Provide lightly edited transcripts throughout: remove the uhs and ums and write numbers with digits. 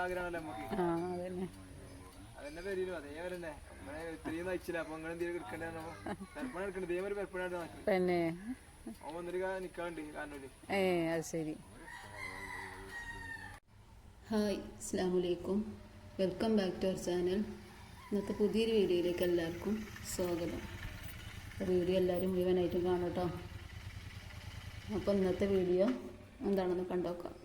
ശരി. ഹായ്, അസ്സലാമു അലൈക്കും. Welcome back to our channel. ഇന്നത്തെ പുതിയൊരു വീഡിയോയിലേക്ക് എല്ലാവർക്കും സ്വാഗതം. വീഡിയോ എല്ലാവരും മുഴുവനായിട്ടും കാണാം കേട്ടോ. അപ്പോൾ ഇന്നത്തെ വീഡിയോ എന്താണെന്ന് കണ്ടോക്കാം.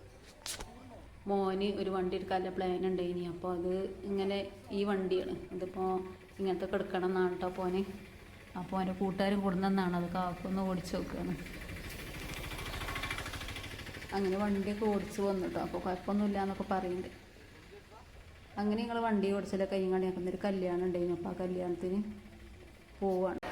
മോന് ഒരു വണ്ടി എടുക്കാനുള്ള പ്ലാൻ ഉണ്ടായിനി. അപ്പോൾ അത് ഇങ്ങനെ ഈ വണ്ടിയാണ്, അതിപ്പോൾ ഇങ്ങനത്തെ എടുക്കണം എന്നാണ് കേട്ടോ പോനെ. അപ്പോൾ അവൻ്റെ കൂട്ടുകാരും കൊടുന്നെന്നാണ്, അത് കാക്കൊന്ന് ഓടിച്ച് നോക്കുകയാണ്. അങ്ങനെ വണ്ടിയൊക്കെ ഓടിച്ച് വന്നിട്ടോ. അപ്പോൾ കുഴപ്പമൊന്നുമില്ല എന്നൊക്കെ പറയുന്നുണ്ട്. അങ്ങനെ ഞങ്ങൾ വണ്ടി ഓടിച്ചാലൊക്കെ കഴിഞ്ഞാൽ ഞങ്ങൾക്കൊരു കല്യാണം ഉണ്ടായിരുന്നു. അപ്പോൾ ആ കല്യാണത്തിന് പോവാണ്.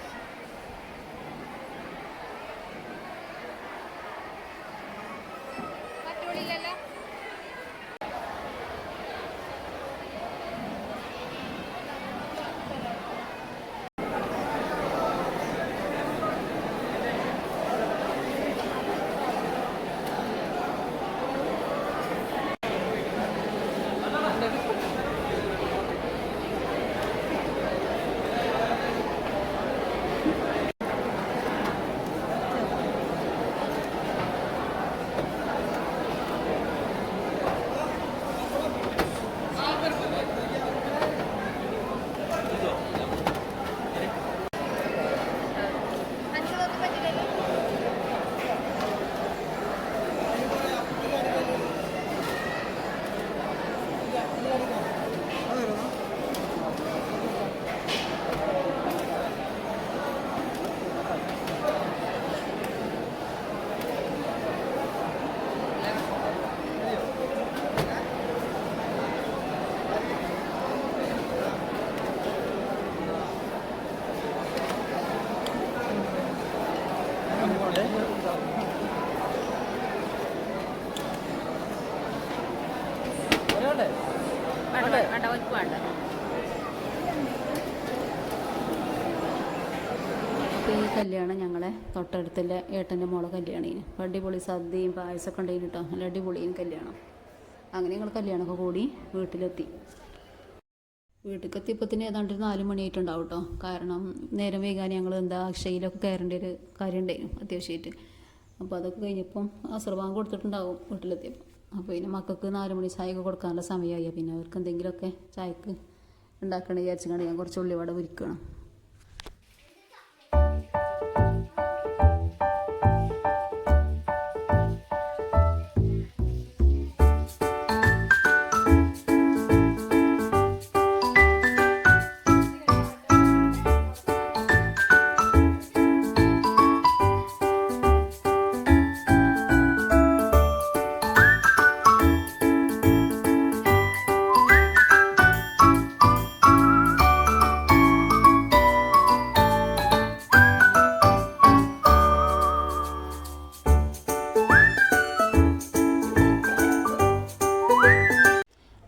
അപ്പോൾ ഈ കല്യാണം ഞങ്ങളെ തൊട്ടടുത്തുള്ള ഏട്ടൻ്റെ മോളെ കല്യാണത്തിന് അടിപൊളി സദ്യയും പായസമൊക്കെ ഉണ്ടായിരുന്നു കേട്ടോ. നല്ല അടിപൊളിയും കല്യാണം. അങ്ങനെ ഞങ്ങൾ കല്യാണമൊക്കെ കൂടി വീട്ടിലെത്തി. വീട്ടിലേക്ക് എത്തിയപ്പോഴത്തേന് ഏതാണ്ട് 4 മണിയായിട്ടുണ്ടാവും കേട്ടോ. കാരണം നേരം വൈകാൻ ഞങ്ങൾ അക്ഷയിലൊക്കെ കയറേണ്ട ഒരു കാര്യം ഉണ്ടായിരുന്നു അത്യാവശ്യമായിട്ട്. അപ്പോൾ അതൊക്കെ കഴിഞ്ഞപ്പം അസ്രബാങ്ക് കൊടുത്തിട്ടുണ്ടാവും വീട്ടിലെത്തിയപ്പോൾ. അപ്പോൾ പിന്നെ മക്കൾക്ക് 4 മണി ചായയൊക്കെ കൊടുക്കാനുള്ള സമയമായി. പിന്നെ അവർക്ക് എന്തെങ്കിലുമൊക്കെ ചായക്ക് ഉണ്ടാക്കണം വിചാരിച്ചുകൊണ്ട് ഞാൻ കുറച്ച് ഉള്ളിവട പൊരിക്കണം.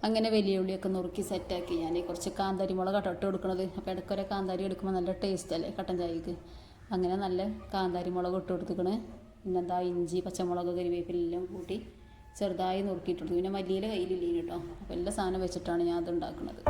അങ്ങനെ വലിയ ഉള്ളിയൊക്കെ നുറുക്കി സെറ്റാക്കി ഞാൻ കുറച്ച് കാന്താരി മുളക് ഇട്ട് കൊടുക്കണത്. അപ്പോൾ ഇടയ്ക്കൊരു കാന്താരി എടുക്കുമ്പോൾ നല്ല ടേസ്റ്റ് അല്ലേ കട്ടൻ ചായക്ക്. അങ്ങനെ നല്ല കാന്താരി മുളക് ഇട്ട് കൊടുത്തിക്കണ്. പിന്നെന്താ ഇഞ്ചി, പച്ചമുളക്, കരിവേപ്പിലെല്ലാം കൂട്ടി ചെറുതായി നുറുക്കിയിട്ടു. പിന്നെ മല്ലിയില കയ്യിലില്ലേ കേട്ടോ. അപ്പോൾ എല്ലാ സാധനം വെച്ചിട്ടാണ് ഞാൻ അത് ഉണ്ടാക്കുന്നത്.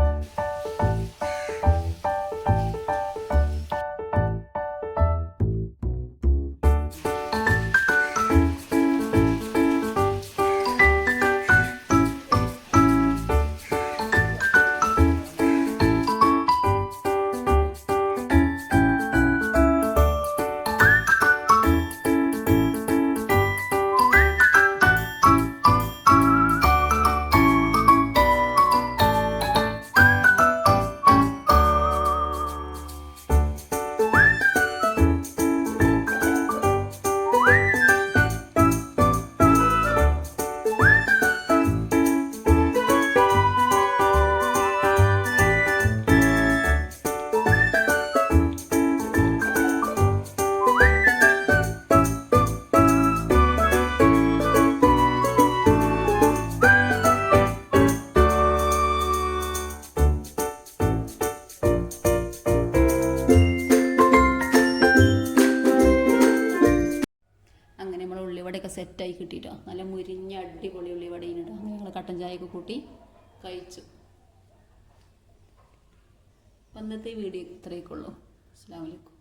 സെറ്റായി കിട്ടിയിട്ടോ. നല്ല മുരിഞ്ഞ അടിപൊളി ഉള്ളിവടയിനിട്ടോ. ഞങ്ങൾ കട്ടൻ ചായയൊക്കെ കൂട്ടി കഴിച്ചു. അപ്പം ഇന്നത്തെ വീഡിയോ ഇത്രയൊക്കെ ഉള്ളൂ. അസ്സലാമു അലൈക്കും.